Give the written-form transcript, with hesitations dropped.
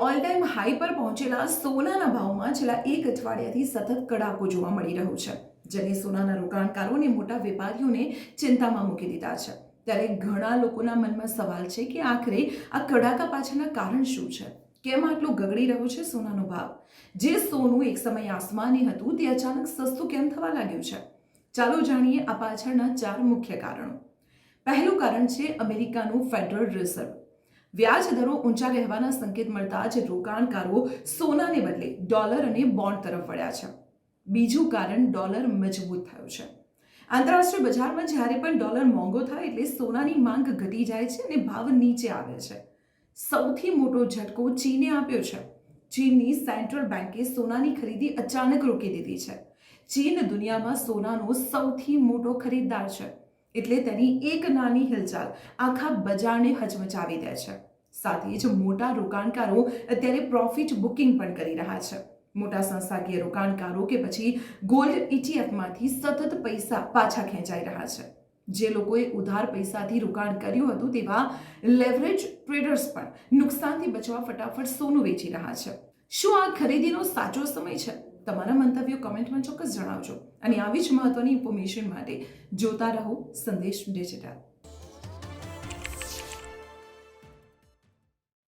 All time high પર પહોંચેલા સોનાના ભાવમાં છેલ્લા એક અઠવાડિયાથી સતત કડાકો જોવા મળી રહ્યો છે, જેને સોનાના રોકાણકારોને મોટા વેપારીઓને ચિંતામાં મૂકી દીધા છે. ત્યારે ઘણા લોકોના મનમાં સવાલ છે કે આખરે આ કડાકા પાછળના કારણ શું છે? કેમ આટલો ગગડી રહ્યો છે સોનાનો ભાવ? જે સોનું એક સમયે આસમાની હતું તે અચાનક સસ્તું કેમ થવા લાગ્યું છે? ચાલો જાણીએ આ પાછળના 4 મુખ્ય કારણો. પહેલું કારણ છે અમેરિકાનું ફેડરલ રિઝર્વ. વ્યાજ દરો ઊંચા રહેવાના સંકેત મળતા જ રોકાણકારો સોનાને બદલે ડોલર અને બોન્ડ તરફ વળ્યા છે. બીજું કારણ ડોલર મજબૂત થયો છે. આંતરરાષ્ટ્રીય બજારમાં જ્યારે પણ ડોલર મોંઘો થાય એટલે સોનાની માંગ ઘટી જાય છે અને ભાવ નીચે આવે છે. સૌથી મોટો ઝટકો ચીને આપ્યો છે. ચીનની સેન્ટ્રલ બેન્કે સોનાની ખરીદી અચાનક રોકી દીધી છે. ચીન દુનિયામાં સોનાનો સૌથી મોટો ખરીદદાર છે, એટલે તેની એક નાની હિલચાલ આખા બજારને હચમચાવી દે છે. સાથે જ મોટા રોકાણકારો અત્યારે પ્રોફિટ બુકિંગ પણ કરી રહ્યા છે. મોટા સંસ્થાકીય રોકાણકારો કે પછી ગોલ્ડ ઇટીએફમાંથી સતત પૈસા પાછા ખેંચાઈ રહ્યા છે. જે લોકોએ ઉધાર પૈસાથી રોકાણ કર્યું હતું તેવા લેવરેજ ટ્રેડર્સ પણ નુકસાનથી બચવા ફટાફટ સોનું વેચી રહ્યા છે. શું આ ખરીદીનો સાચો સમય છે? તમારા મંતવ્યો કમેન્ટમાં ચોક્કસ જણાવજો અને આવી જ મહત્વની ઇન્ફોર્મેશન માટે જોતા રહો સંદેશ ડિજિટલ.